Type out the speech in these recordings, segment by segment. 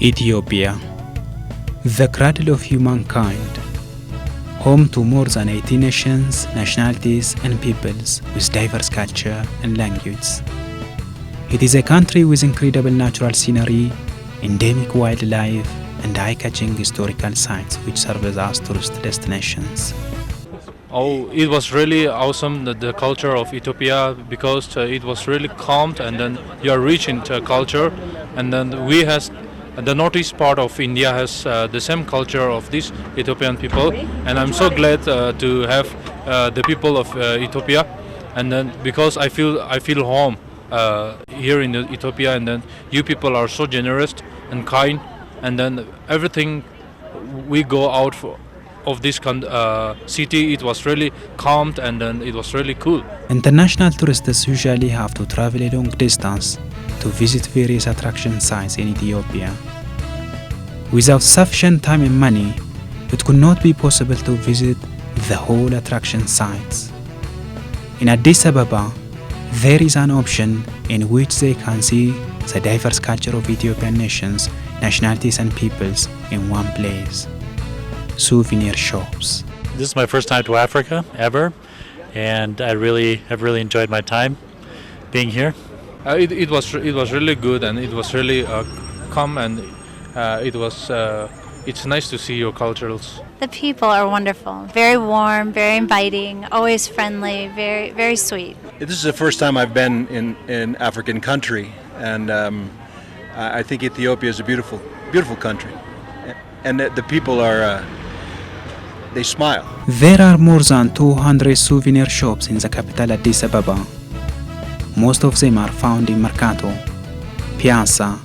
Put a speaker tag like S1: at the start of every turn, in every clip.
S1: Ethiopia, the cradle of humankind, home to more than 80 nations, nationalities, and peoples with diverse culture and language. It is a country with incredible natural scenery, endemic wildlife, and eye-catching historical sites which serve as tourist destinations.
S2: Oh, it was really awesome, the culture of Ethiopia, because it was really calm, and then you are rich into culture, and then we has the northeast part of India has the same culture of these Ethiopian people, and I'm so glad to have the people of Ethiopia, and then because I feel home here in Ethiopia, and then you people are so generous and kind, and then everything we go out for of this city, it was really calm, and then it was really cool.
S1: International tourists usually have to travel a long distance to visit various attraction sites in Ethiopia. Without sufficient time and money, it could not be possible to visit the whole attraction sites. In Addis Ababa, there is an option in which they can see the diverse culture of Ethiopian nations, nationalities and peoples in one place. Souvenir shops.
S3: This is my first time to Africa ever, and I have really enjoyed my time being here.
S2: It was really good, and it was really calm, and it's nice to see your cultures.
S4: The people are wonderful, very warm, very inviting, always friendly, very, very sweet.
S5: This is the first time I've been in African country, and I think Ethiopia is a beautiful, beautiful country, and the people are they smile.
S1: There are more than 200 souvenir shops in the capital Addis Ababa. Most of them are found in Mercato, Piazza,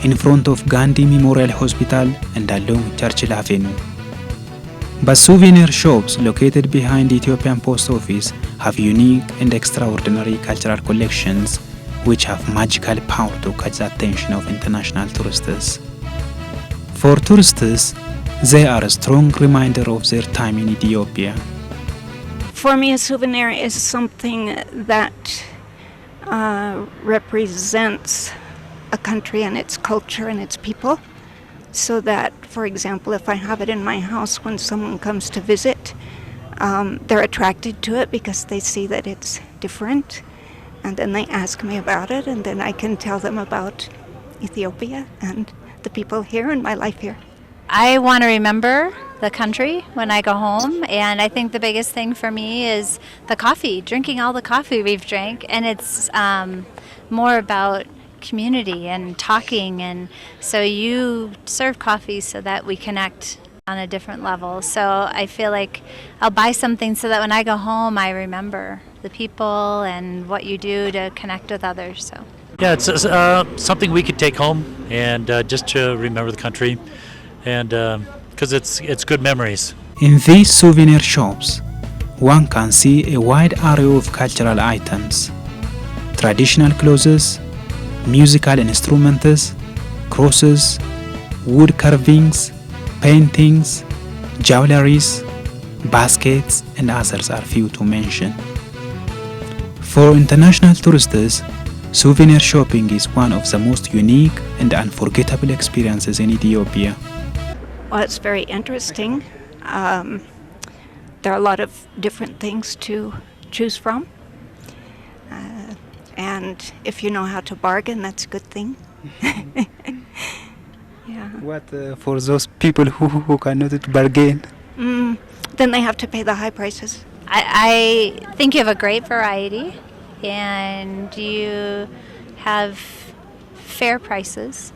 S1: in front of Gandhi Memorial Hospital and along Churchill Avenue. But souvenir shops located behind the Ethiopian Post Office have unique and extraordinary cultural collections which have magical power to catch the attention of international tourists. For tourists, they are a strong reminder of their time in Ethiopia.
S6: For me, a souvenir is something that represents a country and its culture and its people. So that, for example, if I have it in my house when someone comes to visit, they're attracted to it because they see that it's different. And then they ask me about it, and then I can tell them about Ethiopia and the people here and my life here.
S4: I want to remember the country when I go home, and I think the biggest thing for me is the coffee, drinking all the coffee we've drank, and it's more about community and talking, and so you serve coffee so that we connect on a different level. So I feel like I'll buy something so that when I go home I remember the people and what you do to connect with others. So
S3: Yeah, it's something we could take home and just to remember the country, and because it's good memories.
S1: In these souvenir shops, one can see a wide array of cultural items, traditional clothes, musical instruments, crosses, wood carvings, paintings, jewelries, baskets, and others are few to mention. For international tourists, souvenir shopping is one of the most unique and unforgettable experiences in Ethiopia.
S6: Well, it's very interesting. There are a lot of different things to choose from. And if you know how to bargain, that's a good thing. Yeah.
S1: What for those people who cannot bargain?
S6: Then they have to pay the high prices.
S4: I think you have a great variety, and you have fair prices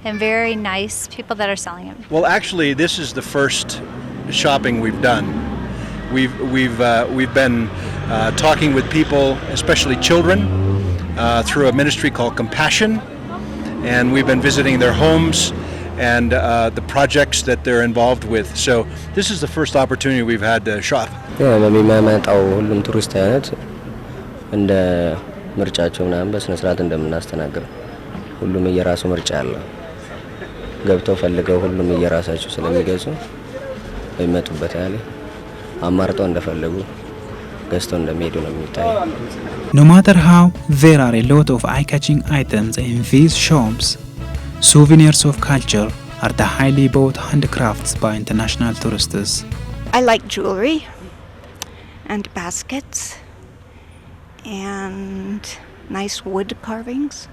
S4: and very nice people that are selling it.
S5: Well, actually, this is the first shopping we've done. We've been talking with people, especially children, through a ministry called Compassion, and we've been visiting their homes and the projects that they're involved with. So this is the first opportunity we've had to shop.
S7: በሚመጣው ሁሉም ቱሪስት አይነት እንደ ምርጫቸው ምናምን በስነ ስርዓት እንደምናስተናግድ ሁሉም የራሱ ምርጫ አለ። ገብተው ፈልገው ሁሉም የራሳቸው ስለሚገዙ በሚመጡበት ያለ አማርጠው እንደፈለጉ ገዝተው እንደሚሄዱ ነው የሚታየው።
S1: No matter how there are a lot of eye-catching items in these shops, Souvenirs of culture are the highly bought handcrafts by international tourists.
S6: I like jewelry and baskets and nice wood carvings.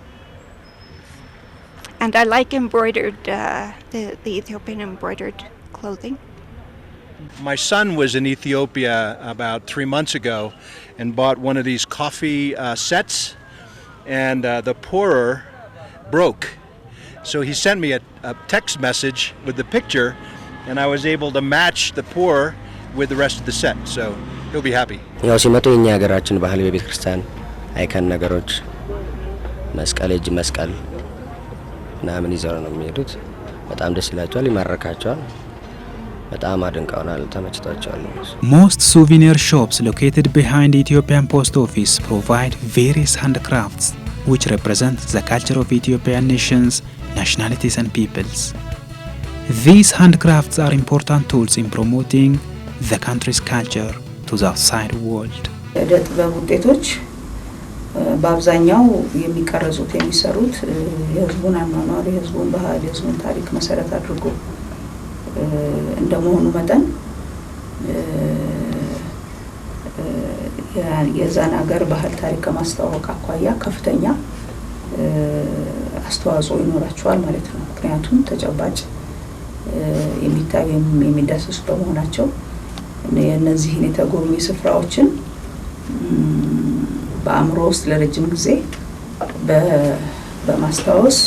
S6: And I like embroidered, the Ethiopian embroidered clothing.
S5: My son was in Ethiopia about 3 months ago and bought one of these coffee sets, and the pourer broke. So he sent me a text message with the picture, and I was able to match the pourer with the rest of the set. So he'll be happy.
S7: ያው ሲመጡ የኛ ሀገራችን ባህል በቤተ ክርስቲያን አይከን ነገሮች መስቀል እጅ መስቀል ምናምን ይዘው ነው የሚሄዱት። በጣም ደስ ይላቸዋል፣ ይማርካቸዋል። በጣም አድንቀውናል፣ ተመችቷቸዋል።
S1: Most souvenir shops located behind Ethiopian Post Office provide various handcrafts which represent the culture of Ethiopian nations, nationalities and peoples. These handcrafts are important tools in promoting the country's culture to the outside world.
S8: የዕደ ጥበብ ውጤቶች በአብዛኛው የሚቀረጹት የሚሰሩት የህዝቡን አኗኗር፣ የህዝቡን ባህል፣ የህዝቡን ታሪክ መሰረት አድርጎ እንደመሆኑ መጠን የዛን ሀገር ባህል ታሪክ ከማስተዋወቅ አኳያ ከፍተኛ አስተዋጽኦ ይኖራቸዋል ማለት ነው። ምክንያቱም ተጨባጭ የሚታዩ የሚዳሰሱ በመሆናቸው የእነዚህን የተጎበኙ ስፍራዎችን በአእምሮ ውስጥ ለረጅም ጊዜ በማስታወስ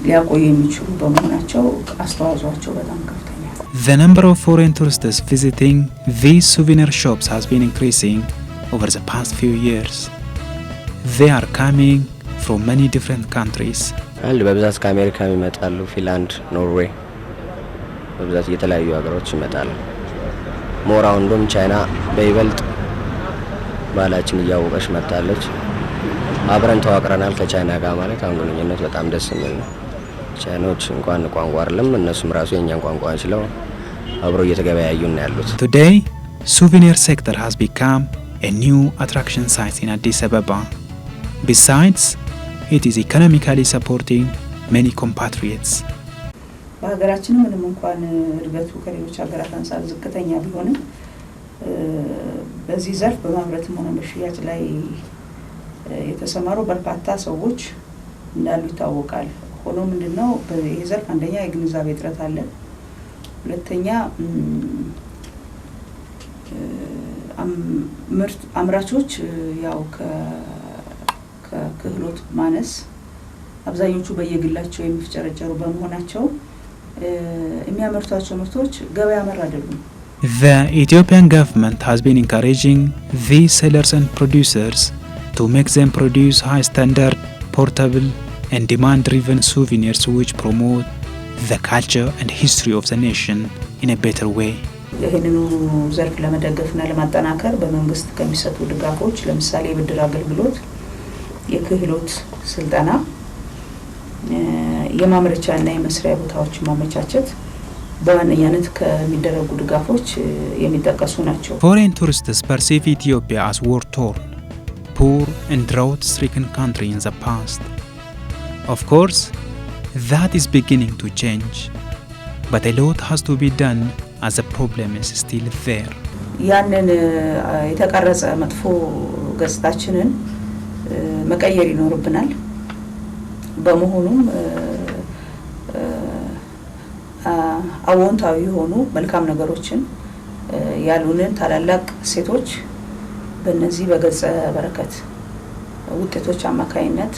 S8: ሊያቆዩ የሚችሉ በመሆናቸው አስተዋጽኦአቸው በጣም ከፍተኛ ነው።
S1: The number of foreign tourists visiting these souvenir shops has been increasing over the past few years. They are coming from many different countries.
S7: አንድ በብዛት ከአሜሪካ ይመጣሉ፣ ፊንላንድ፣ ኖርዌይ በብዛት የተለያዩ ሀገሮች ይመጣሉ። ሞራውንዶም ቻይና በይበልጥ ባህላችን እያወቀች መጣለች። አብረን ተዋቅረናል ከቻይና ጋር ማለት አሁን ግንኙነት በጣም ደስ የሚል ነው። ቻይኖች እንኳን ቋንቋ አይደለም እነሱም ራሱ የኛን ቋንቋ ችለው አብረው እየተገበያዩ ነው ያሉት።
S1: Today, souvenir sector has become a new attraction site in Addis Ababa. Besides, it is economically supporting many compatriots.
S8: በሀገራችን ምንም እንኳን እድገቱ ከሌሎች ሀገራት አንፃር ዝቅተኛ ቢሆንም በዚህ ዘርፍ በማምረትም ሆነ በሽያጭ ላይ የተሰማሩ በርካታ ሰዎች እንዳሉ ይታወቃል። ሆኖም ምንድነው በዚህ ዘርፍ አንደኛ የግንዛቤ እጥረት አለ፣ ሁለተኛ ምርት አምራቾች ያው ከክህሎት ማነስ አብዛኞቹ በየግላቸው የሚፍጨረጨሩ በመሆናቸው የሚያመርቷቸው ምርቶች ገበያ መር አይደሉም።
S1: The Ethiopian government has been encouraging these sellers and producers to make them produce high standard, portable and demand-driven souvenirs which promote the culture and history of the nation in a better way.
S8: ይህንኑ ዘርፍ ለመደገፍና ለማጠናከር በመንግስት ከሚሰጡ ድጋፎች ለምሳሌ የብድር አገልግሎት፣ የክህሎት ስልጠና፣ የማምረቻና የመስሪያ ቦታዎች ማመቻቸት በዋነኛነት ከሚደረጉ ድጋፎች የሚጠቀሱ ናቸው።
S1: Foreign tourists perceive Ethiopia as war-torn, poor and drought-stricken country in the past. Of course, that is beginning to change, but a lot has to be done as the problem is still there.
S8: ያንን የተቀረጸ መጥፎ ገጽታችንን መቀየር ይኖርብናል። በመሆኑም አዎንታዊ የሆኑ መልካም ነገሮችን ያሉንን ታላላቅ ሴቶች በእነዚህ በገጸ በረከት ውጤቶች አማካይነት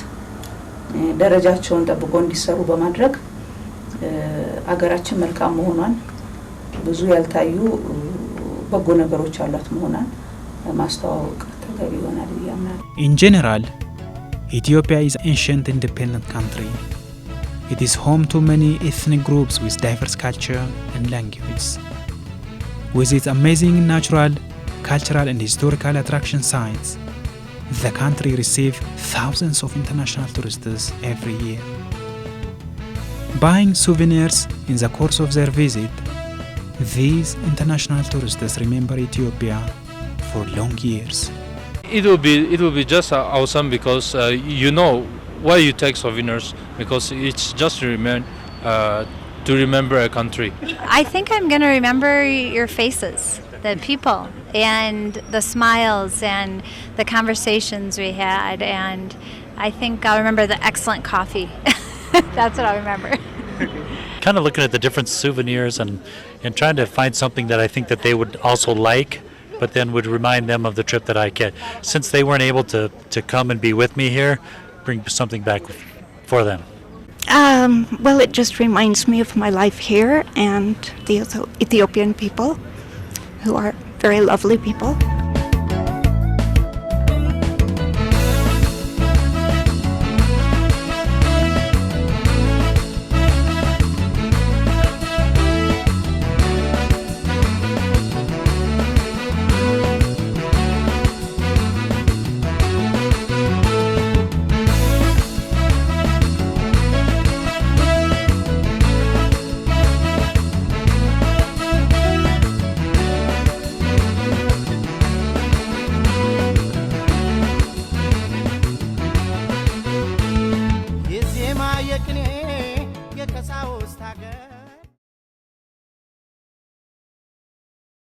S8: ደረጃቸውን ጠብቆ እንዲሰሩ በማድረግ አገራችን መልካም መሆኗን ብዙ ያልታዩ በጎ ነገሮች አሏት መሆኗን ማስተዋወቅ ተገቢ ይሆናል ብዬ አምናለሁ።
S1: In general, Ethiopia is an ancient independent country. It is home to many ethnic groups with diverse culture and language. With its amazing natural, cultural and historical attraction sites, the country receives thousands of international tourists every year. Buying souvenirs in the course of their visit, these international tourists remember Ethiopia for long years.
S2: It will be just awesome because why you take souvenirs? Because it's just to remember a country.
S4: I think I'm going to remember your faces, the people, and the smiles and the conversations we had. And I think I'll remember the excellent coffee. That's what I'll remember.
S3: Kind of looking at the different souvenirs and trying to find something that I think that they would also like, but then would remind them of the trip that I get. Since they weren't able to come and be with me here, bring something back for them.
S6: Well, it just reminds me of my life here and the Ethiopian people, who are very lovely people.